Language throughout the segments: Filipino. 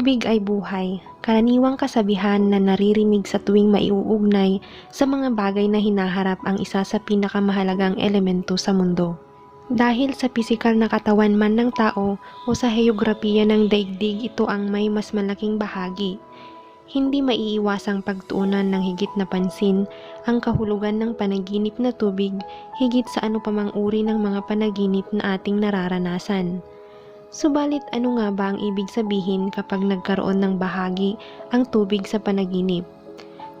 Tubig ay buhay, karaniwang kasabihan na naririnig sa tuwing maiuugnay sa mga bagay na hinaharap ang isa sa pinakamahalagang elemento sa mundo. Dahil sa pisikal na katawan man ng tao o sa heograpiya ng daigdig, ito ang may mas malaking bahagi. Hindi maiiwasang pagtuunan ng higit na pansin ang kahulugan ng panaginip na tubig higit sa ano pa mang uri ng mga panaginip na ating nararanasan. Subalit ano nga ba ang ibig sabihin kapag nagkaroon ng bahagi ang tubig sa panaginip?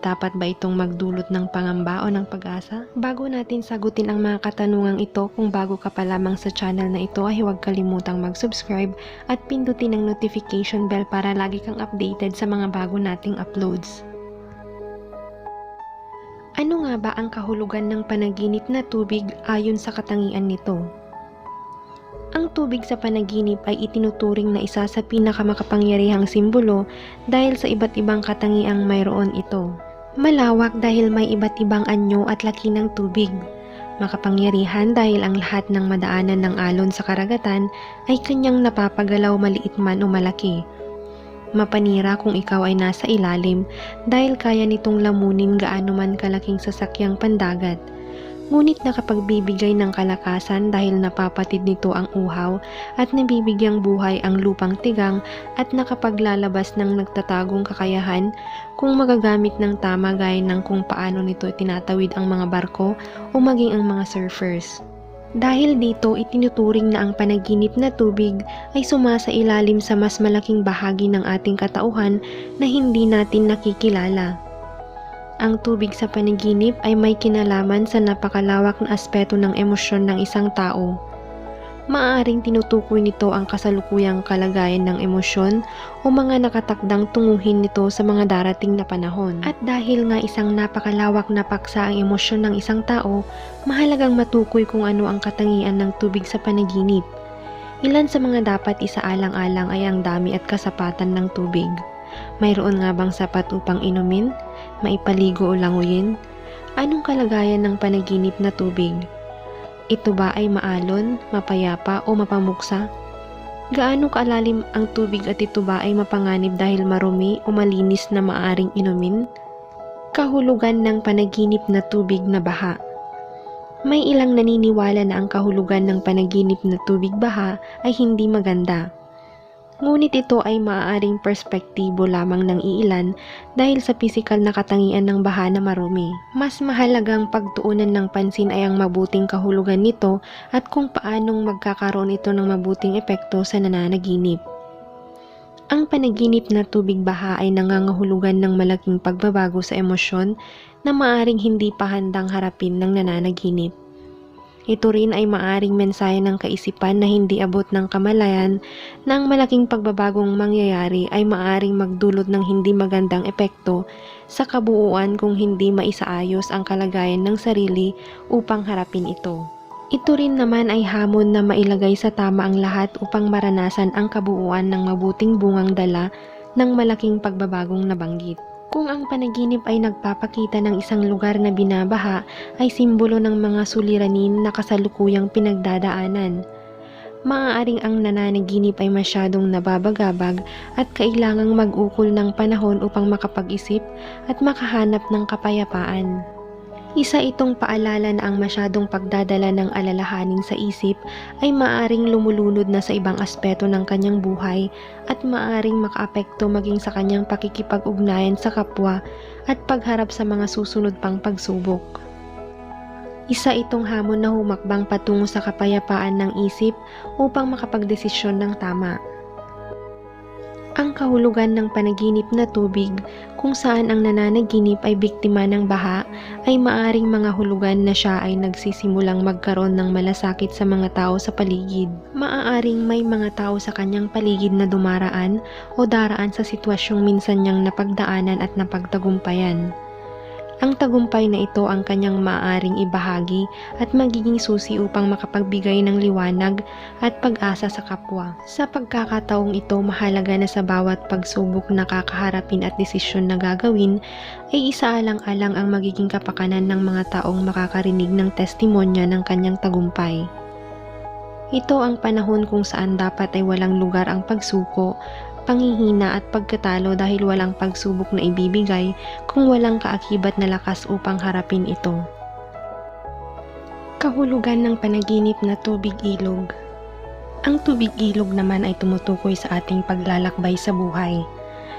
Dapat ba itong magdulot ng pangamba o ng pag-asa? Bago natin sagutin ang mga katanungang ito, kung bago ka pa lamang sa channel na ito ay huwag kalimutang mag-subscribe at pindutin ang notification bell para lagi kang updated sa mga bago nating uploads. Ano nga ba ang kahulugan ng panaginip na tubig ayon sa katangian nito? Ang tubig sa panaginip ay itinuturing na isa sa pinakamakapangyarihang simbolo dahil sa iba't ibang katangiang mayroon ito. Malawak dahil may iba't ibang anyo at laki ng tubig. Makapangyarihan dahil ang lahat ng madaanan ng alon sa karagatan ay kanyang napapagalaw maliit man o malaki. Mapanira kung ikaw ay nasa ilalim dahil kaya nitong lamunin gaano man kalaking sasakyang pandagat. Ngunit nakapagbibigay ng kalakasan dahil napapatid nito ang uhaw at nabibigyang buhay ang lupang tigang at nakapaglalabas ng nagtatagong kakayahan kung magagamit ng tama gaya ng kung paano nito tinatawid ang mga barko o maging ang mga surfers. Dahil dito itinuturing na ang panaginip na tubig ay sumasailalim sa mas malaking bahagi ng ating katauhan na hindi natin nakikilala. Ang tubig sa panaginip ay may kinalaman sa napakalawak na aspeto ng emosyon ng isang tao. Maaaring tinutukoy nito ang kasalukuyang kalagayan ng emosyon o mga nakatakdang tunguhin nito sa mga darating na panahon. At dahil nga isang napakalawak na paksa ang emosyon ng isang tao, mahalagang matukoy kung ano ang katangian ng tubig sa panaginip. Ilan sa mga dapat isaalang-alang ay ang dami at kasapatan ng tubig. Mayroon nga bang sapat upang inumin, maipaligo o languyin? Anong kalagayan ng panaginip na tubig? Ito ba ay maalon, mapayapa o mapamuksa? Gaano kaalalim ang tubig at ito ba ay mapanganib dahil marumi o malinis na maaaring inumin? Kahulugan ng panaginip na tubig na baha. May ilang naniniwala na ang kahulugan ng panaginip na tubig baha ay hindi maganda. Ngunit ito ay maaaring perspektibo lamang ng iilan dahil sa pisikal na katangian ng baha na marumi. Mas mahalagang pagtuunan ng pansin ay ang mabuting kahulugan nito at kung paanong magkakaroon ito ng mabuting epekto sa nananaginip. Ang panaginip na tubig baha ay nangangahulugan ng malaking pagbabago sa emosyon na maaaring hindi pa handang harapin ng nananaginip. Ito rin ay maaaring mensahe ng kaisipan na hindi abot ng kamalayan na ang malaking pagbabagong mangyayari ay maaaring magdulot ng hindi magandang epekto sa kabuuan kung hindi maisaayos ang kalagayan ng sarili upang harapin ito. Ito rin naman ay hamon na mailagay sa tama ang lahat upang maranasan ang kabuuan ng mabuting bungang dala ng malaking pagbabagong nabanggit. Kung ang panaginip ay nagpapakita ng isang lugar na binabaha, ay simbolo ng mga suliranin na kasalukuyang pinagdadaanan. Maaaring ang nananaginip ay masyadong nababagabag at kailangang mag-ukol ng panahon upang makapag-isip at makahanap ng kapayapaan. Isa itong paalala na ang masyadong pagdadala ng alalahanin sa isip ay maaaring lumulunod na sa ibang aspeto ng kanyang buhay at maaaring makaapekto maging sa kanyang pakikipag-ugnayan sa kapwa at pagharap sa mga susunod pang pagsubok. Isa itong hamon na humakbang patungo sa kapayapaan ng isip upang makapagdesisyon ng tama. Ang kahulugan ng panaginip na tubig kung saan ang nananaginip ay biktima ng baha ay maaring mga hulugan na siya ay nagsisimulang magkaroon ng malasakit sa mga tao sa paligid. Maaaring may mga tao sa kanyang paligid na dumaraan o daraan sa sitwasyong minsan niyang napagdaanan at napagtagumpayan. Ang tagumpay na ito ang kanyang maaaring ibahagi at magiging susi upang makapagbigay ng liwanag at pag-asa sa kapwa. Sa pagkakataong ito, mahalaga na sa bawat pagsubok na kakaharapin at desisyon na gagawin ay isaalang-alang ang magiging kapakanan ng mga taong makakarinig ng testimonya ng kanyang tagumpay. Ito ang panahon kung saan dapat ay walang lugar ang pagsuko, panghihina at pagkatalo dahil walang pagsubok na ibibigay kung walang kaakibat na lakas upang harapin ito. Kahulugan ng panaginip na tubig ilog. Ang tubig ilog naman ay tumutukoy sa ating paglalakbay sa buhay.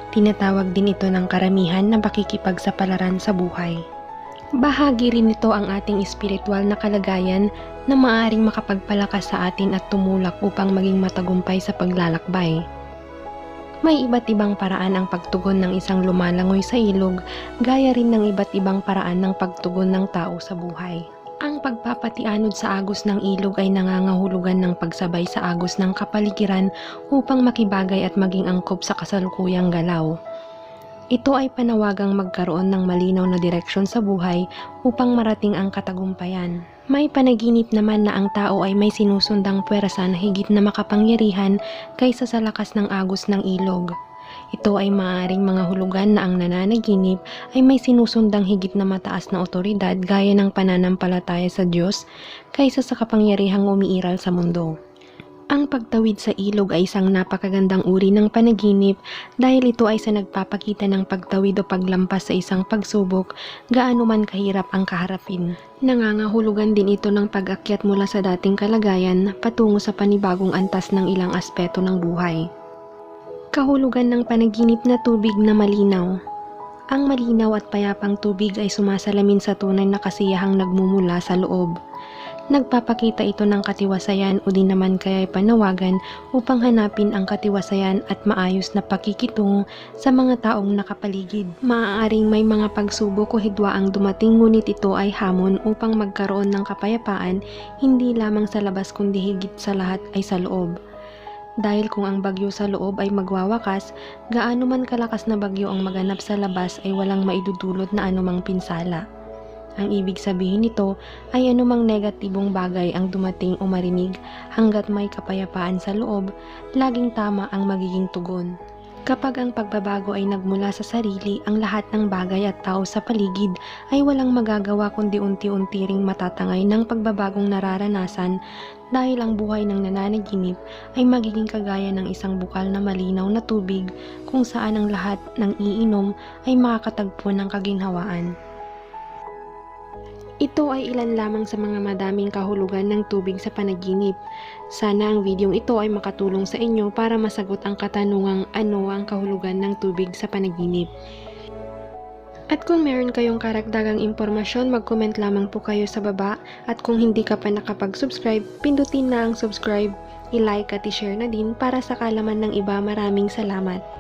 Tinatawag din ito ng karamihan na pakikipagsapalaran sa buhay. Bahagi rin nito ang ating espiritual na kalagayan na maaaring makapagpalakas sa atin at tumulak upang maging matagumpay sa paglalakbay. May iba't ibang paraan ang pagtugon ng isang lumalangoy sa ilog, gaya rin ng iba't ibang paraan ng pagtugon ng tao sa buhay. Ang pagpapatianod sa agos ng ilog ay nangangahulugan ng pagsabay sa agos ng kapaligiran upang makibagay at maging angkop sa kasalukuyang galaw. Ito ay panawagang magkaroon ng malinaw na direksyon sa buhay upang marating ang katagumpayan. May panaginip naman na ang tao ay may sinusundang puwersa na higit na makapangyarihan kaysa sa lakas ng agos ng ilog. Ito ay maaaring mga hulugan na ang nananaginip ay may sinusundang higit na mataas na otoridad gaya ng pananampalataya sa Diyos kaysa sa kapangyarihang umiiral sa mundo. Ang pagtawid sa ilog ay isang napakagandang uri ng panaginip dahil ito ay sa nagpapakita ng pagtawid o paglampas sa isang pagsubok, gaano man kahirap ang kaharapin. Nangangahulugan din ito ng pag-akyat mula sa dating kalagayan patungo sa panibagong antas ng ilang aspeto ng buhay. Kahulugan ng panaginip na tubig na malinaw. Ang malinaw at payapang tubig ay sumasalamin sa tunay na kasiyahang nagmumula sa loob. Nagpapakita ito ng katiwasayan o di naman kaya'y panawagan upang hanapin ang katiwasayan at maayos na pakikitungo sa mga taong nakapaligid. Maaaring may mga pagsubok o hidwa ang dumating, ngunit ito ay hamon upang magkaroon ng kapayapaan hindi lamang sa labas kundi higit sa lahat ay sa loob. Dahil kung ang bagyo sa loob ay magwawakas, gaano man kalakas na bagyo ang maganap sa labas ay walang maidudulot na anumang pinsala. Ang ibig sabihin nito ay anumang negatibong bagay ang dumating o marinig, hanggat may kapayapaan sa loob, laging tama ang magiging tugon. Kapag ang pagbabago ay nagmula sa sarili, ang lahat ng bagay at tao sa paligid ay walang magagawa kundi unti-unti ring matatangay ng pagbabagong nararanasan, dahil ang buhay ng nananaginip ay magiging kagaya ng isang bukal na malinaw na tubig kung saan ang lahat ng iinom ay makakatagpo ng kaginhawaan. Ito ay ilan lamang sa mga madaming kahulugan ng tubig sa panaginip. Sana ang videong ito ay makatulong sa inyo para masagot ang katanungang ano ang kahulugan ng tubig sa panaginip. At kung meron kayong karagdagang impormasyon, mag-comment lamang po kayo sa baba. At kung hindi ka pa nakapag-subscribe, pindutin na ang subscribe, i-like at i-share na din para sa kaalaman ng iba. Maraming salamat!